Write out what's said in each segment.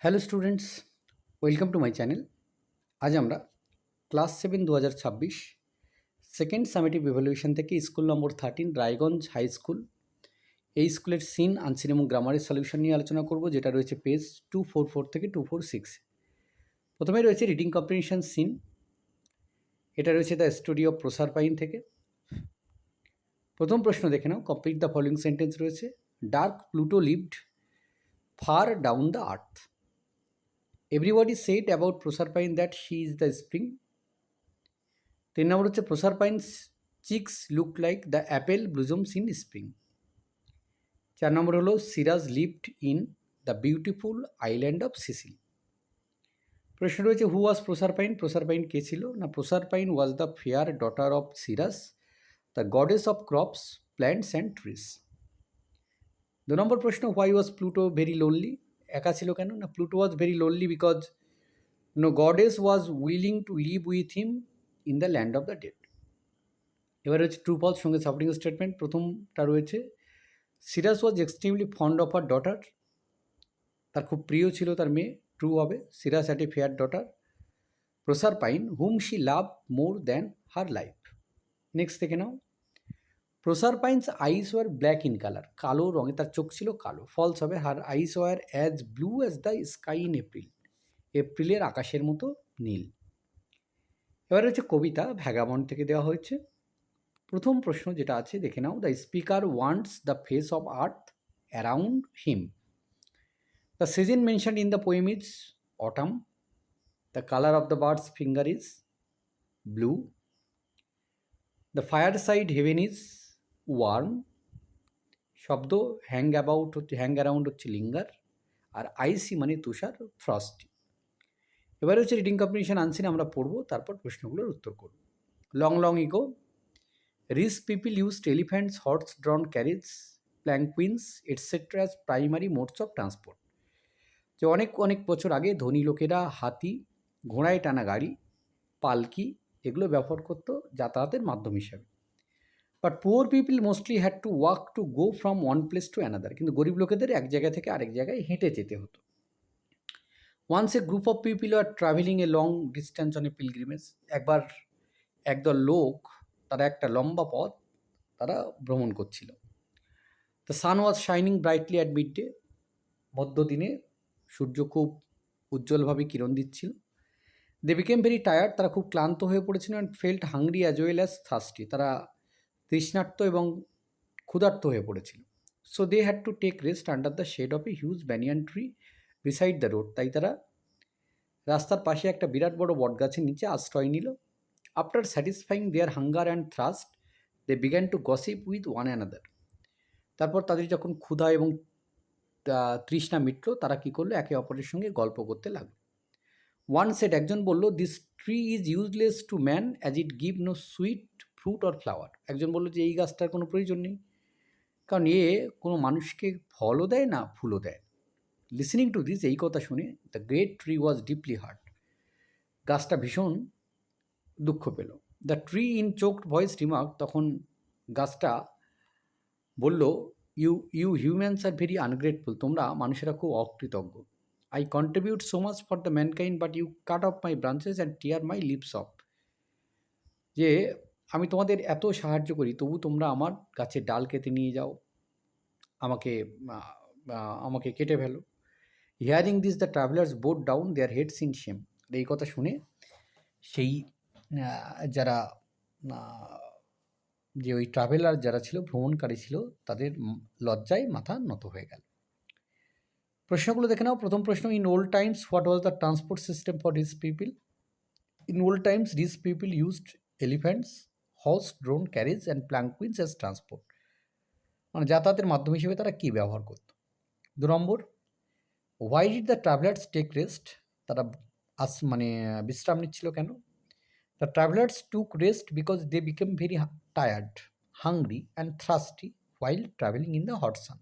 Hello students, welcome to my channel. আজ আমরা class 7 2026 second summative evaluation থেকে school number 13 Raiganj high school, এই স্কুলের সিন, আনসিন এবং গ্রামারের সলিউশন নিয়ে আলোচনা করব, যেটা রয়েছে পেজ 244 থেকে 246। প্রথমে রয়েছে রিডিং কম্প্রিহেনশন সিন। এটা রয়েছে দ্য স্টোরি অফ প্রসারপাইন থেকে। প্রথম প্রশ্ন দেখে নাও, কমপ্লিট দ্য ফলোইং সেন্টেন্স রয়েছে। Dark Pluto lived far down the earth. Everybody said about Proserpine that she is the spring. 3 নম্বর হচ্ছে Proserpine's cheeks look like the apple blossoms in spring. 4 নম্বর হলো Ceres lived in the beautiful island of Sicily. প্রশ্ন রয়েছে who was Proserpine. Proserpine কে ছিল? না, Proserpine was the fair daughter of Ceres, the goddess of crops, plants and trees. 2 নম্বর প্রশ্ন, why was Pluto very lonely. একা ছিল কেন? না, Pluto was very lonely because no goddess was willing to live with him in the land of the dead. এবার হচ্ছে true false সঙ্গে supporting statement. প্রথমটা রয়েছে Ceres was extremely fond of her daughter. তার খুব প্রিয় ছিল তার মেয়ে। ট্রু হবে, Ceres had a fair daughter Proserpine whom she love more than her life. Next দেখে নাও, Proserpine's eyes were black in colour. কালো রঙে তার চোখ ছিল কালো। ফলস হবে, her eyes were as blue as the sky in April. এপ্রিলের আকাশের মতো নীল। এবার হচ্ছে কবিতা ভ্যাগাবন্ড থেকে দেওয়া হয়েছে। প্রথম প্রশ্ন যেটা আছে দেখে নাও, the speaker wants the face of earth around him. The season mentioned in the poem is autumn. The colour of the birds finger is blue. The fireside heaven is warm. শব্দ hang about হচ্ছে, hang around হচ্ছে linger, আর icy মানে তুষার, frosty. এবার হচ্ছে reading comprehension unseen আমরা পড়বো, তারপর প্রশ্নগুলোর উত্তর করব। Long long ago rich people used elephants, horse drawn carriage, palanquins etcetera as primary modes of transport. যে অনেক অনেক বছর আগে ধনী লোকেরা হাতি, ঘোড়ায় টানা গাড়ি, পালকি এগুলো ব্যবহার করতো যাতায়াতের মাধ্যম হিসাবে। But poor people mostly had to walk to go from one place to another. কিন্তু গরিব লোকেদের এক জায়গা থেকে আরেক জায়গায় হেঁটে যেতে হতো। Once a group of people are travelling a long distance on a pilgrimage. একবার একদল লোক, তারা একটা লম্বা পথ তারা ভ্রমণ করছিল। The sun was shining brightly at midday. মধ্যদিনে সূর্য খুব উজ্জ্বলভাবে কিরণ দিচ্ছিল। They became very tired. তারা খুব ক্লান্ত হয়ে পড়েছিল। And felt hungry as well as thirsty. তারা তৃষ্ণার্ত এবং ক্ষুধার্ত হয়ে পড়েছিল। So they had to take rest under the shade of a huge banyan tree beside the road. তাই তারা রাস্তার পাশে একটা বিরাট বড় বটগাছের নিচে আশ্রয় নিল। After satisfying their hunger and thirst they began to gossip with one another. তারপর তাদের যখন ক্ষুধা এবং তৃষ্ণা মিটল, তারা কী করলো? একে অপরের সঙ্গে গল্প করতে লাগলো। ওয়ান সেড, একজন বলল, this tree is useless to man as it give no sweet fruit or flower. একজন বলল যে এই গাছটার কোনো প্রয়োজন নেই, কারণ এ কোনো মানুষকে ফলও দেয় না, ফুলও দেয়। লিসনিং টু দিস, এই কথা শুনে the great tree was deeply hurt. গাছটা ভীষণ দুঃখ পেল। The tree in choked voice remark, তখন গাছটা বলল, you you humans are very ungrateful. তোমরা মানুষেরা খুব অকৃতজ্ঞ। I contribute so much for the mankind but you cut off my branches and tear my leaves off. যে আমি তোমাদের এত সাহায্য করি, তবু তোমরা আমার গাছের ডাল কেটে নিয়ে যাও, আমাকে আমাকে কেটে ফেলো। Hearing this the travellers bowed down their heads in shame. এই কথা শুনে সেই যারা যে ওই ট্রাভেলার যারা ছিল, ভ্রমণকারী ছিল, তাদের লজ্জায় মাথা নত হয়ে গেল। প্রশ্নগুলো দেখে নাও। প্রথম প্রশ্ন, in old times what was the transport system for rich people. In old times rich people used elephants, horse drawn carriage and palanquins as transport. মানে যাতায়াতের মাধ্যম হিসেবে তারা কী ব্যবহার করত। 2 নম্বর, why did the travellers take rest. তারা বিশ্রাম নিচ্ছিল কেন? The travellers took rest because they became very tired, hungry and thirsty while traveling in the hot sun.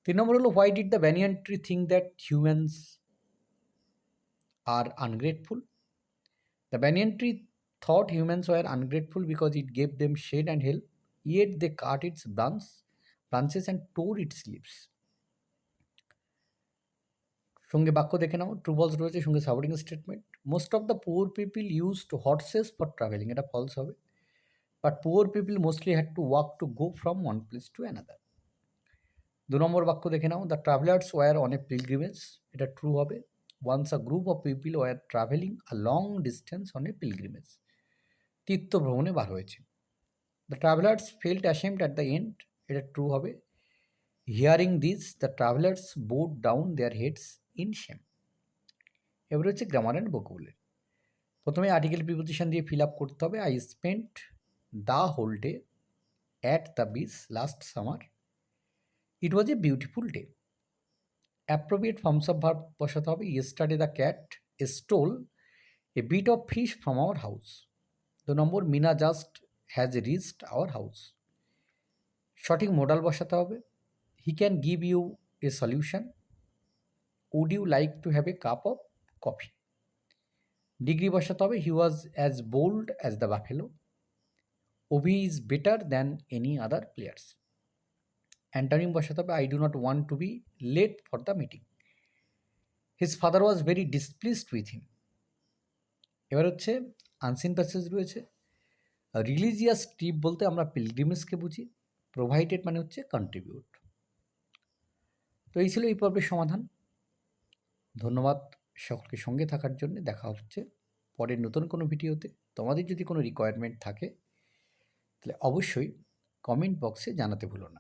3 নম্বর হলো, why did the banyan tree think that humans are ungrateful? The banyan tree thought humans were ungrateful because it gave them shade and help, yet they cut its branches and tore its leaves. সঙ্গে বাক্য দেখে নাও, true false রয়েছে, সঙ্গে supporting statement. Most of the poor people used horses for travelling, এটা false হবে। But poor people mostly had to walk to go from one place to another. 2 নম্বর বাক্য দেখে নাও, the travellers were on a pilgrimage, এটা true হবে। Once a group of people were travelling a long distance on a pilgrimage, তীর্থ ভ্রমণে বার হয়েছে। The travellers felt ashamed at the and, এটা ট্রু হবে। Hearing this the travellers bowed down their heads in shame. এবার হচ্ছে grammar and vocabulary. প্রথমে article preposition দিয়ে ফিল আপ করতে হবে। I spent the whole day at the beach last summer, it was a beautiful day. Appropriate forms of verb বসাতে হবে। Yesterday the cat stole a bit of fish from our house. 2 নম্বর, Meena just has reached our house. সঠিক modal বসাতে হবে। হি can give you a solution. Would you like to have a cup of coffee. Degree বসাতে হবে। He was as bold as the buffalo. ওভি is better than any other players. Antonym বসাতে হবে। I do not want to be late for the meeting. His father was very displeased with him. এবার হচ্ছে unseen passage রয়েছে। Religious trip বলতে আমরা পিলগ্রিমেজকে বুঝি। Provided মানে হচ্ছে কন্ট্রিবিউট। তো এই ছিল এই পর্বের সমাধান। ধন্যবাদ সকলকে সঙ্গে থাকার জন্য। দেখা হচ্ছে পরের নতুন কোনো ভিডিওতে। তোমাদের যদি কোনো রিকোয়ারমেন্ট থাকে তাহলে অবশ্যই কমেন্ট বক্সে জানাতে ভুলো না।